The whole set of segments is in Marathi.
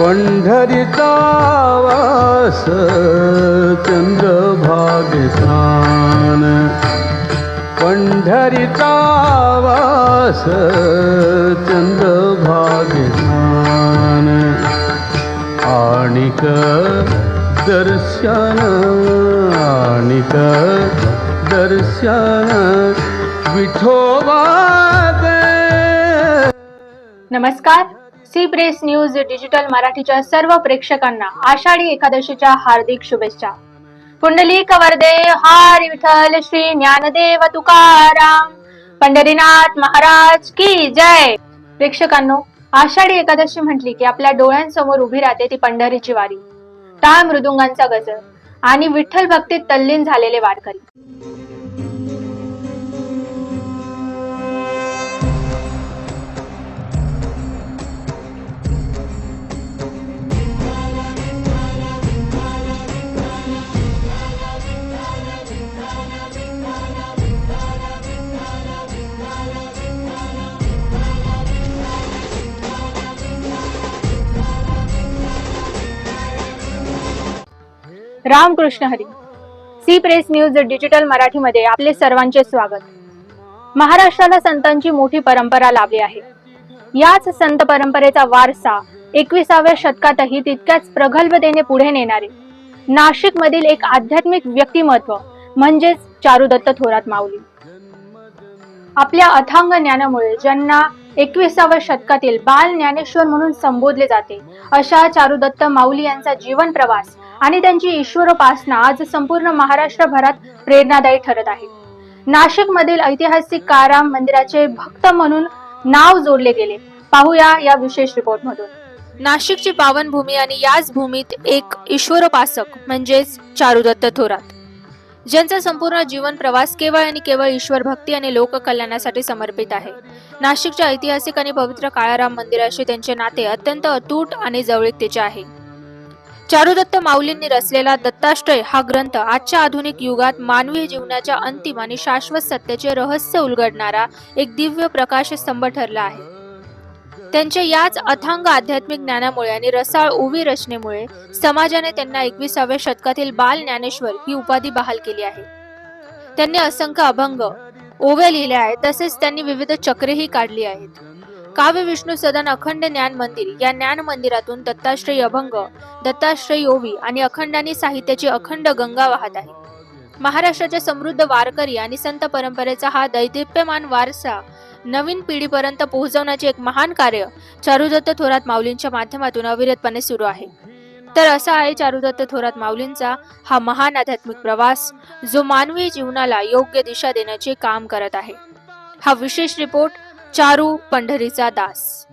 पंढरीचा वास चंद्रभागेसान, पंढरीचा वास चंद्रभागेसान, आणिक दर्शन, आणिक दर्शन विठोबा दे. नमस्कार. सी प्रेस न्यूज डिजिटल मराठीच्या सर्व प्रेक्षकांना आषाढी एकादशीच्या हार्दिक शुभेच्छा. पुंडलिक वरदे हरी विठ्ठल श्री ज्ञानदेव तुकाराम पंढरीनाथ महाराज की जय. प्रेक्षकांनो, आषाढी एकादशी म्हटली की आपल्या डोळ्यांसमोर उभी राहते ती पंढरीची वारी, टाळ मृदुंगांचा गजर आणि विठ्ठल भक्तीत तल्लीन झालेले वारकरी. Ramkrishna Hari. C press news digital मराठीमध्ये आपले सर्वांचे स्वागत. महाराष्ट्राला संतांची मोठी परंपरा लाभली आहे. याच संत परंपरेचा वारसा 21व्या शतकातही तितक्याच प्रगल्भतेने पुढे नेणारे नाशिक मधील एक आध्यात्मिक व्यक्तिमत्व म्हणजेच चारुदत्त थोरात माऊली. आपल्या अथांग ज्ञानामुळे ज्यांना 21व्या शतकातील बाल ज्ञानेश्वर म्हणून संबोधले जाते अशा चारुदत्त माऊली यांचा जीवन प्रवास आणि त्यांची ईश्वरोपासना आज संपूर्ण महाराष्ट्रभरात प्रेरणादायी ठरत आहे. नाशिक मधील ऐतिहासिक काळाराम मंदिराचे भक्त म्हणून नाव जोडले गेले. पाहूया या विशेष रिपोर्ट मधून. नाशिकची पावनभूमी आणि याच भूमीत एक ईश्वरोपासक म्हणजेच चारुदत्त थोरात, ज्यांचा संपूर्ण जीवन प्रवास केवळ आणि केवळ ईश्वर भक्ती आणि लोककल्याणासाठी समर्पित आहे. नाशिकच्या ऐतिहासिक आणि पवित्र काळाराम मंदिराशी त्यांचे नाते अत्यंत अतूट आणि जवळीकतेचे आहे. चारुदत्त माऊलींनी रचलेला दत्ताष्टय हा ग्रंथ आजच्या आधुनिक युगात मानवी जीवनाच्या अंतिम आणि शाश्वत सत्याचे रहस्य उलगडणारा एक दिव्य प्रकाश स्तंभ ठरला आहे. त्यांच्या याच अथांग आध्यात्मिक ज्ञानामुळे आणि रसाळ ओवी रचनेमुळे समाजाने त्यांना 21व्या शतकातील बाल ज्ञानेश्वर ही उपाधी बहाल केली आहे. त्यांनी असंख्य अभंग, ओव्या लिहिल्या आहेत. तसेच त्यांनी विविध चक्रेही काढली आहेत. काव्य विष्णू सदन अखंड ज्ञान मंदिर या ज्ञान मंदिरातून दत्ताश्रयी अभंग, दत्ताश्रयी ओवी आणि अखंडानी साहित्याची अखंड गंगा वाहत आहे. महाराष्ट्राच्या समृद्ध वारकरी आणि संत परंपरेचा हा दैदिप्यमान वारसा नवीन पिढीपर्यंत पोहोचवण्याचे एक महान कार्य चारुदत्त थोरात माऊलींच्या माध्यमातून अविरतपणे सुरू आहे. तर असा आहे चारुदत्त थोरात माऊलींचा हा महान आध्यात्मिक प्रवास, जो मानवी जीवनाला योग्य दिशा देण्याचे काम करत आहे. हा विशेष रिपोर्ट चारू पंढरीचा दास.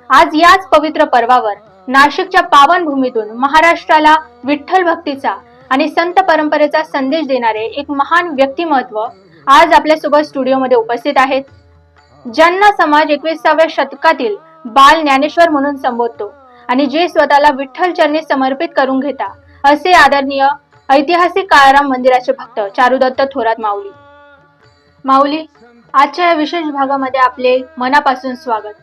आज याच पवित्र पर्वावर नाशिकच्या पावनभूमीतून महाराष्ट्राला विठ्ठल भक्तीचा आणि संत परंपरेचा संदेश देणारे एक महान व्यक्तिमत्व आज आपल्या सोबत स्टुडिओमध्ये उपस्थित आहेत, ज्यांना समाज 21व्या शतकातील बाल ज्ञानेश्वर म्हणून संबोधतो आणि जे स्वतःला विठ्ठल चरणी समर्पित करून घेता असे आदरणीय ऐतिहासिक काळाराम मंदिराचे भक्त चारुदत्त थोरात माऊली. माऊली, आजच्या या विशेष भागामध्ये आपले मनापासून स्वागत.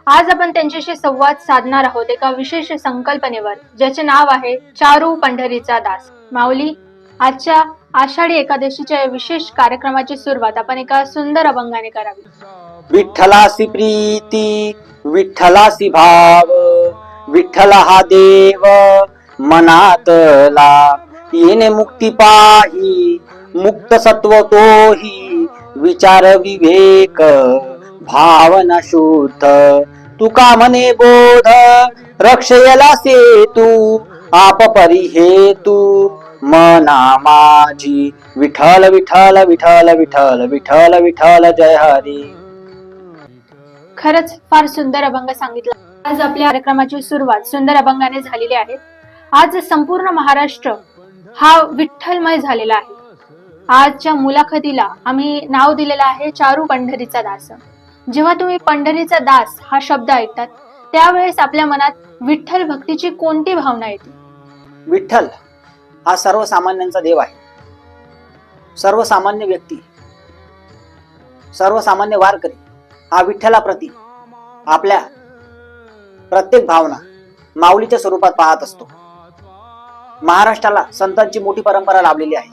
आज आपण त्यांच्याशी संवाद साधणार आहोत एका विशेष संकल्पनेवर, ज्याचे नाव आहे चारू पंढरीचा दास. माऊली, आजच्या आषाढी एकादशीच्या या विशेष कार्यक्रमाची सुरुवात आपण एका सुंदर अभंगाने करावी. विठ्ठलासी प्रीती, विठ्ठलासी भाव, विठ्ठल हा देव मनातला, येणे मुक्ती पाही, मुक्त सत्व तोही, विचार विवेक भावना शुद्ध, तुका म्हणे बोध, रक्षयला सेतू, आप परी हेतू, मना माझी, विठ्ठल विठ्ठल विठ्ठल विठ्ठल विठ्ठल विठ्ठल जय हरी. खरंच फार सुंदर अभंग सांगितला. आज आपल्या कार्यक्रमाची सुरुवात सुंदर अभंगाने झालेली आहे. आज संपूर्ण महाराष्ट्र हा विठ्ठलमय झालेला आहे. आजच्या मुलाखतीला आम्ही नाव दिलेलं आहे चारू पंढरीचा दास. जेव्हा तुम्ही पंढरीचा दास हा शब्द ऐकतात त्यावेळेस आपल्या मनात विठ्ठल भक्तीची कोणती भावना येते? विठ्ठल हा सर्वसामान्यांचा देव आहे. सर्वसामान्य व्यक्ती, सर्वसामान्य वारकरी हा विठ्ठलाप्रती आपल्या प्रत्येक भावना माऊलीच्या स्वरूपात पाहत असतो. महाराष्ट्राला संतांची मोठी परंपरा लाभलेली आहे.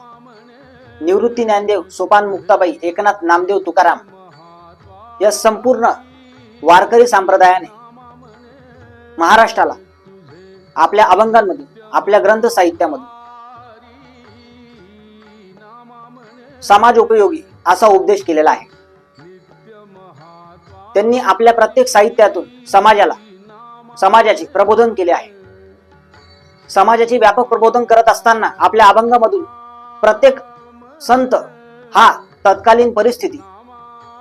निवृत्ती ज्ञानदेव, सोपान मुक्ताबाई, एकनाथ, नामदेव, तुकाराम या संपूर्ण वारकरी संप्रदायाने महाराष्ट्राला आपल्या अभंगांमधून, आपल्या ग्रंथ साहित्यामधून समाज उपयोगी असा उपदेश केलेला आहे. त्यांनी आपल्या प्रत्येक साहित्यातून समाजाचे प्रबोधन केले आहे. समाजाचे व्यापक प्रबोधन करत असताना आपल्या अभंगामधून प्रत्येक संत हा तत्कालीन परिस्थिती,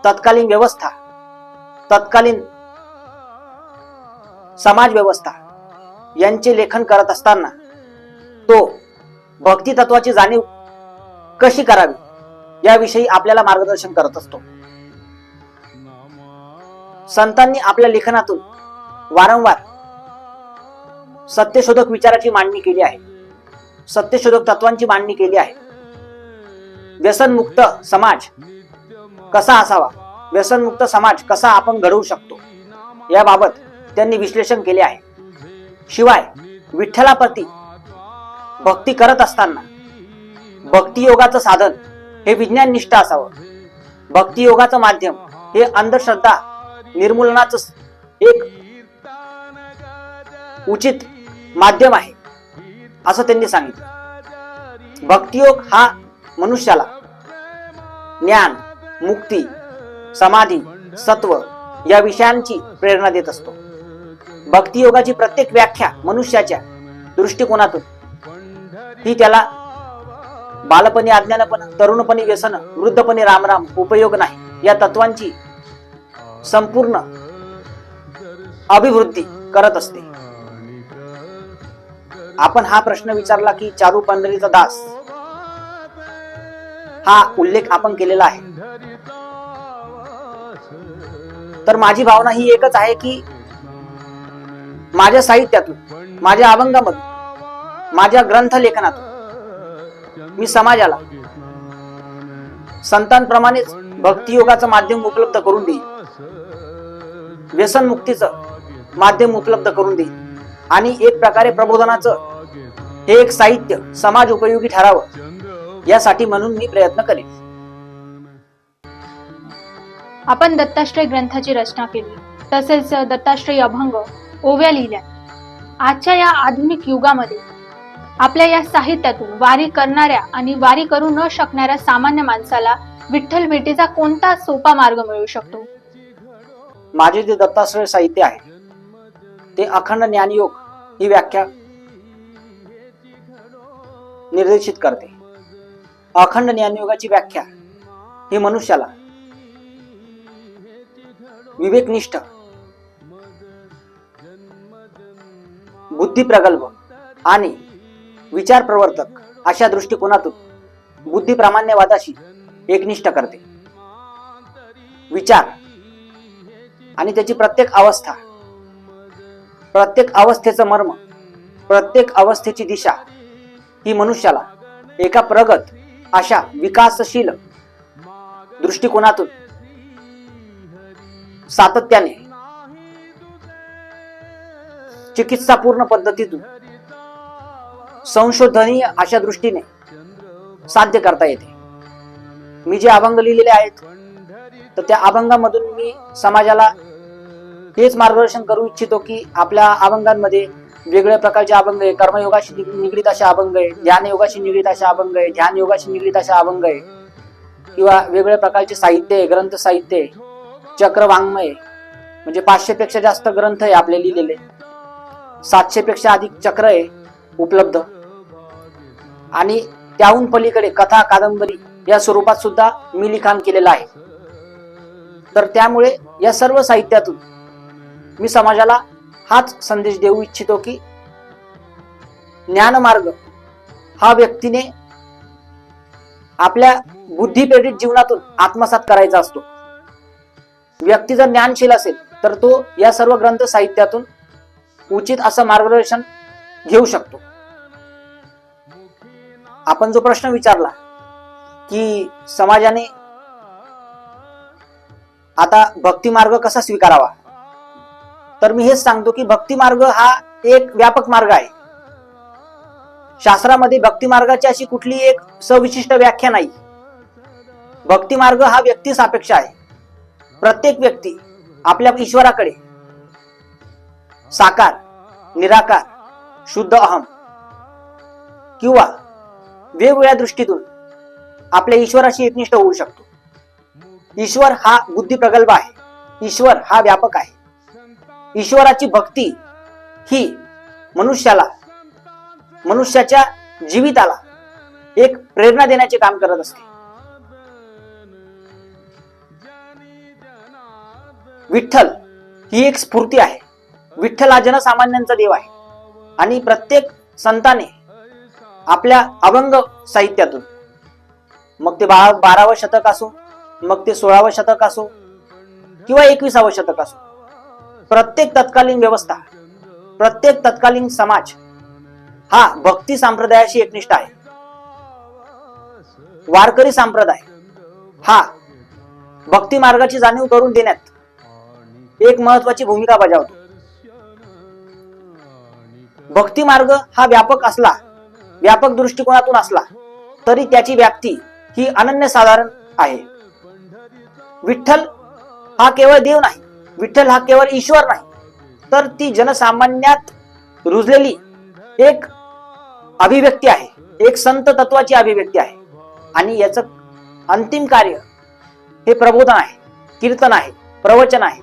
तत्कालीन व्यवस्था, तत्कालीन समाज व्यवस्था यांचे लेखन करत असताना तो भक्ती तत्वाची जाणीव कशी करावी याविषयी आपल्याला मार्गदर्शन करत असतो. संतांनी आपल्या लेखनातून वारंवार सत्यशोधक विचाराची मांडणी केली आहे. सत्यशोधक तत्वांची मांडणी केली आहे. व्यसनमुक्त समाज कसा असावा, व्यसनमुक्त समाज कसा आपण घडवू शकतो याबाबत त्यांनी विश्लेषण केले आहे. शिवाय विठ्ठलाप्रती भक्ती करत असताना भक्तियोगाचं साधन हे विज्ञाननिष्ठ असावं. भक्तियोगाचं माध्यम हे अंधश्रद्धा निर्मूलनाचं एक उचित माध्यम आहे असं त्यांनी सांगितलं. भक्तियोग हा मनुष्याला ज्ञान, मुक्ती, समाधी, सत्व या विषयांची प्रेरणा देत असतो. भक्तियोगाची प्रत्येक व्याख्या मनुष्याच्या दृष्टिकोनातून ही त्याला बालपणी अज्ञानपण, तरुणपणी व्यसन, वृद्धपणी रामराम, उपयोग नाही या तत्वांची संपूर्ण अभिवृद्धी करत असते. आपण हा प्रश्न विचारला की चारू पंढरीचा दास हा उल्लेख आपण केलेला आहे. तर माझी भावना ही एकच आहे की माझ्या साहित्यातून, माझ्या अभंगामधून, माझ्या ग्रंथ लेखनातून मी समाजाला संतांप्रमाणेच भक्तियोगाचं माध्यम उपलब्ध करून देईन, व्यसनमुक्तीचं माध्यम उपलब्ध करून देईन आणि एक प्रकारे प्रबोधनाचं हे एक साहित्य समाज उपयोगी ठरावं यासाठी म्हणून मी प्रयत्न करेन. आपण दत्ताश्रय ग्रंथाची रचना केली, तसेच दत्ताश्रय अभंग, ओव्या लिहिल्या. आजच्या या आधुनिक युगामध्ये आपल्या या साहित्यातून वारी करणाऱ्या आणि वारी करू न शकणाऱ्या सामान्य माणसाला विठ्ठल भेटीचा कोणता सोपा मार्ग मिळू शकतो? माझे जे दत्ताश्रय साहित्य आहे ते अखंड ज्ञानयोग ही व्याख्या निर्देशित करते. अखंड ज्ञानयोगाची व्याख्या ही मनुष्याला विवेकनिष्ठ, बुद्धी प्रगल्भ आणि विचार प्रवर्तक अशा दृष्टिकोनातून बुद्धी प्रामाण्यवादाशी एकनिष्ठ करते. विचार आणि त्याची प्रत्येक अवस्था, प्रत्येक अवस्थेचं मर्म, प्रत्येक अवस्थेची दिशा ही मनुष्याला एका प्रगत अशा विकासशील दृष्टिकोनातून सातत्याने चिकित्सापूर्ण पद्धतीतून संशोधनीय अशा दृष्टीने साध्य करता येते. मी जे अभंग लिहिलेले आहेत तर त्या अभंगामधून मी समाजाला हेच मार्गदर्शन करू इच्छितो की आपल्या अभंगांमध्ये वेगवेगळ्या प्रकारचे अभंग आहे, कर्मयोगाशी निगडीत अशा अभंग आहे, ध्यानयोगाशी निगडीत अशा अभंग आहे, ध्यान योगाशी निगडीत अशा अभंग आहे, किंवा वेगवेगळ्या प्रकारचे साहित्य आहे, ग्रंथ साहित्य आहे, चक्रवाङ्मय म्हणजे 500 पेक्षा जास्त ग्रंथ आहे आपले लिहिलेले, 700 पेक्षा अधिक चक्र आहे उपलब्ध, आणि त्याहून पलीकडे कथा, कादंबरी या स्वरूपात सुद्धा मी लिखाण केलेलं आहे. तर त्यामुळे या सर्व साहित्यातून मी समाजाला हाच संदेश देऊ इच्छितो की ज्ञानमार्ग हा व्यक्तीने आपल्या बुद्धिप्रेरित जीवनातून आत्मसात करायचा असतो. व्यक्ती जर ज्ञानशील असेल तर तो या सर्व ग्रंथ साहित्यातून उचित असं मार्गदर्शन घेऊ शकतो. आपण जो प्रश्न विचारला की समाजाने आता भक्ती मार्ग कसा स्वीकारावा, तर मी हेच सांगतो की भक्ती मार्ग हा एक व्यापक मार्ग आहे. शास्त्रामध्ये भक्ती मार्गाची अशी कुठली एक सविशिष्ट व्याख्या नाही. भक्ती मार्ग हा व्यक्ती सापेक्ष आहे. प्रत्येक व्यक्ती आपल्या ईश्वराकडे साकार, निराकार, शुद्ध अहम किंवा वेगवेगळ्या दृष्टीतून आपल्या ईश्वराशी एकनिष्ठ होऊ शकतो. ईश्वर हा बुद्धी प्रगल्भ आहे. ईश्वर हा व्यापक आहे. ईश्वराची भक्ती ही मनुष्याला, मनुष्याच्या जीविताला एक प्रेरणा देण्याचे काम करत असते. विठ्ठल ही एक स्फूर्ती आहे. विठ्ठल हा जनसामान्यांचा देव आहे आणि प्रत्येक संताने आपल्या अभंग साहित्यातून, मग ते 12वं शतक असो, मग ते 16वं शतक असो किंवा 21वं शतक असो, प्रत्येक तत्कालीन व्यवस्था, प्रत्येक तत्कालीन समाज हा भक्ती संप्रदायाशी एकनिष्ठ आहे. वारकरी संप्रदाय हा भक्ती मार्गाची जाणीव करून देण्यात एक महत्वाची भूमिका बजावतो. भक्ती मार्ग हा व्यापक असला, व्यापक दृष्टिकोनातून असला तरी त्याची व्याप्ती ही अनन्यसाधारण आहे. विठ्ठल हा केवळ देव नाही, विठ्ठल हा केवळ ईश्वर नाही, तर ती जनसामान्यात रुजलेली एक अभिव्यक्ती आहे, एक संत तत्वाची अभिव्यक्ती आहे. आणि याचं अंतिम कार्य हे प्रबोधन आहे, कीर्तन आहे, प्रवचन आहे.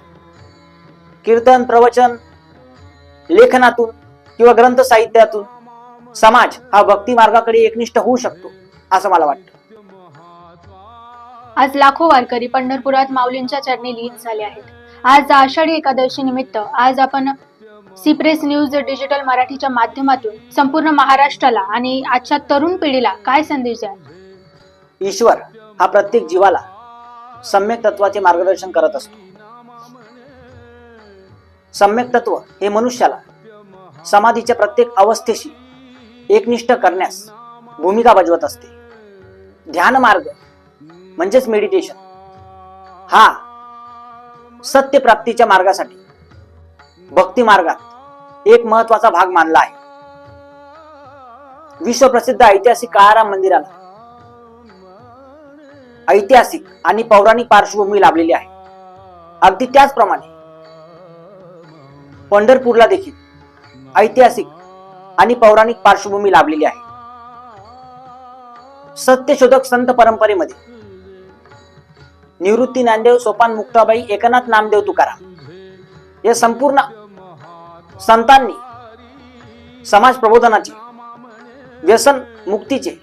कीर्तन, प्रवचन, लेखनातून किंवा ग्रंथ साहित्यातून समाज हा भक्ती मार्गाकडे एकनिष्ठ होऊ शकतो असं मला वाटतं. आज लाखो वारकरी पंढरपुरात माऊलींच्या चरणी लीन झाले आहेत. आज आषाढी एकादशी निमित्त आज आपण सी प्रेस न्यूज डिजिटल मराठीच्या माध्यमातून संपूर्ण महाराष्ट्राला आणि आजच्या तरुण पिढीला काय संदेश द्याल? ईश्वर हा प्रत्येक जीवाला सम्यक तत्वाचे मार्गदर्शन करत असतो. सम्यक तत्व हे मनुष्याला समाधीच्या प्रत्येक अवस्थेशी एकनिष्ठ करण्यास भूमिका बजावत असते. ध्यान मार्ग म्हणजेच मेडिटेशन हा सत्य प्राप्तीच्या मार्गासाठी भक्ती मार्गात एक महत्वाचा भाग मानला आहे. विश्वप्रसिद्ध ऐतिहासिक काळाराम मंदिराला ऐतिहासिक आणि पौराणिक पार्श्वभूमी लाभलेली आहे. अगदी त्याचप्रमाणे पंढरपूरला देखील ऐतिहासिक आणि पौराणिक पार्श्वभूमी लाभलेली आहे. सत्यशोधक संत परंपरेमध्ये निवृत्ती ज्ञानदेव, सोपान मुक्ताबाई, एकनाथ नामदेव तुकाराम या संपूर्ण संतांनी समाज प्रबोधनाचे, व्यसन मुक्तीचे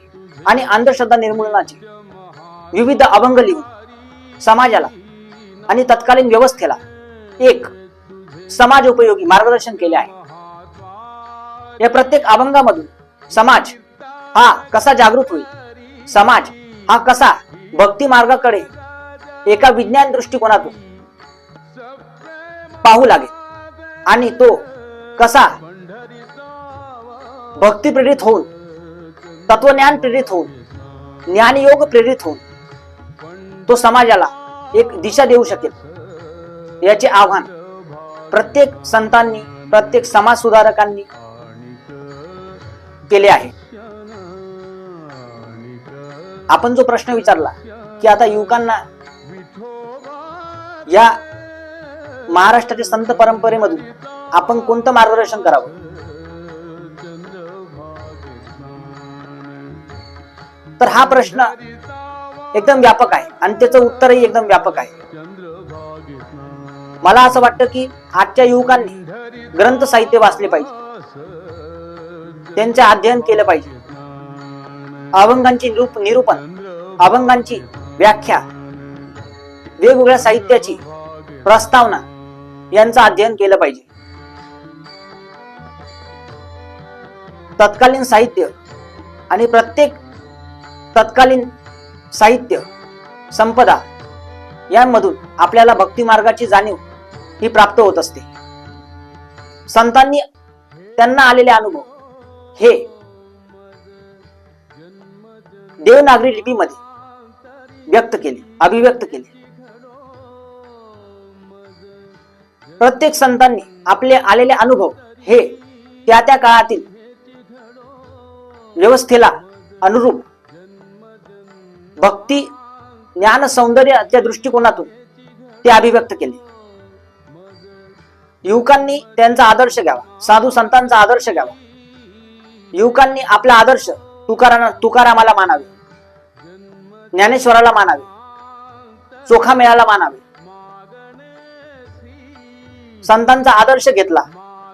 आणि अंधश्रद्धा निर्मूलनाचे विविध अभंग लिहून समाजाला आणि तत्कालीन व्यवस्थेला एक समाज उपयोगी मार्गदर्शन केले आहे. या प्रत्येक अभंगामधून समाज हा कसा जागृत होईल, समाज हा कसा भक्ती मार्गाकडे एका विज्ञान दृष्टिकोनातून पाहू लागेल आणि तो कसा भक्ती प्रेरित होऊन, तत्वज्ञान प्रेरित होऊन, ज्ञानयोग प्रेरित होऊन तो समाजाला एक दिशा देऊ शकेल, याचे आव्हान प्रत्येक संतांनी, प्रत्येक समाज सुधारकांनी केले आहे. आपण जो प्रश्न विचारला की आता युवकांना या महाराष्ट्राच्या संत परंपरेमधून आपण कोणतं मार्गदर्शन करावं, तर हा प्रश्न एकदम व्यापक आहे आणि त्याचं उत्तरही एकदम व्यापक आहे. मला असं वाटतं की आजच्या युवकांनी ग्रंथ साहित्य वाचले पाहिजे, त्यांचे अध्ययन केलं पाहिजे. अभंगांची निरूपण, अभंगांची व्याख्या, वेगवेगळ्या साहित्याची प्रस्तावना यांचं अध्ययन केलं पाहिजे. तत्कालीन साहित्य आणि प्रत्येक तत्कालीन साहित्य संपदा यांमधून आपल्याला भक्ती मार्गाची जाणीव ही प्राप्त होत असते. संतांनी त्यांना आलेले अनुभव हे देवनागरी लिपीमध्ये व्यक्त केले, अभिव्यक्त केले. प्रत्येक संतांनी आपले आलेले अनुभव हे त्या त्या काळातील व्यवस्थेला अनुरूप भक्ती, ज्ञान, सौंदर्याच्या दृष्टिकोनातून ते अभिव्यक्त केले. युवकांनी त्यांचा आदर्श घ्यावा, साधू संतांचा आदर्श घ्यावा. युवकांनी आपला आदर्श तुकारामाला मानावे, ज्ञानेश्वराला मानावे, चोखामेळाला मानावे. संतांचा आदर्श घेतला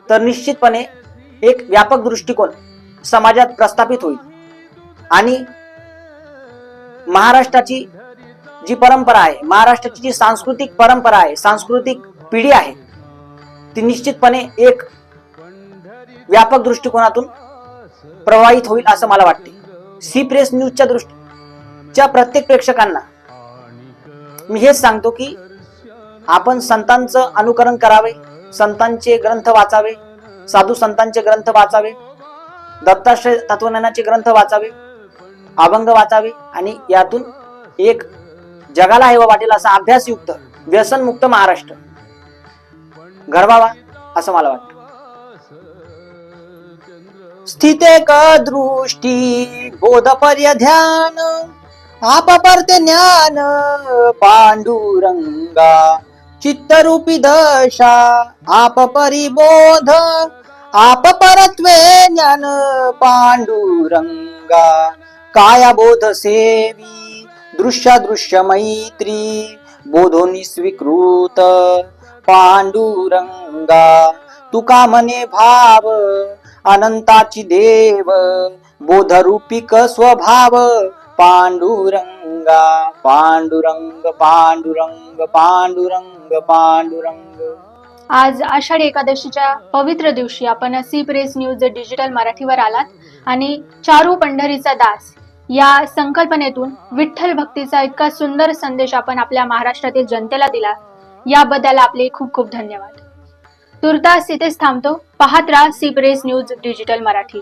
तर निश्चितपणे एक व्यापक दृष्टिकोन समाजात प्रस्थापित होईल आणि महाराष्ट्राची जी परंपरा आहे, महाराष्ट्राची जी सांस्कृतिक परंपरा आहे, सांस्कृतिक पिढी आहे, ती निश्चितपणे एक व्यापक दृष्टिकोनातून प्रवाहित होईल असं मला वाटते. सी प्रेस न्यूजच्या प्रत्येक प्रेक्षकांना मी हेच सांगतो की आपण संतांचं अनुकरण करावे, संतांचे ग्रंथ वाचावे, साधू संतांचे ग्रंथ वाचावे, दत्ताश्रय तत्वज्ञानाचे ग्रंथ वाचावे, अभंग वाचावे आणि यातून एक जगाला हेवा वाटेल असा अभ्यासयुक्त व्यसनमुक्त महाराष्ट्र घडवावा असं मला वाटतं. स्थितेक दृष्टी बोधपर्य ध्यान आप परते ज्ञान पांडुरंगा चित्तरूपी दशा आप परिबोध आप परत्वे ज्ञान पांडुरंगा काया बोध सेवी दृश्य दृश्य मैत्री बोधोनी स्वीकृत पांडुरंगा तुका मने भाव अनंताची देव बोधरूपिक स्वभाव पांडुरंगा पांडुरंग पांडुरंग पांडुरंग पांडुरंग. आज आषाढी एकादशीच्या पवित्र दिवशी आपण सी प्रेस न्यूज डिजिटल मराठीवर आलात आणि चारू पंढरीचा दास या संकल्पनेतून विठ्ठल भक्तीचा इतका सुंदर संदेश आपण आपल्या महाराष्ट्रातील जनतेला दिला, याबद्दल आपले खूप खूप धन्यवाद. तुर्तास इथेच थांबतो. पाहत राहा C press news Digital Marathi.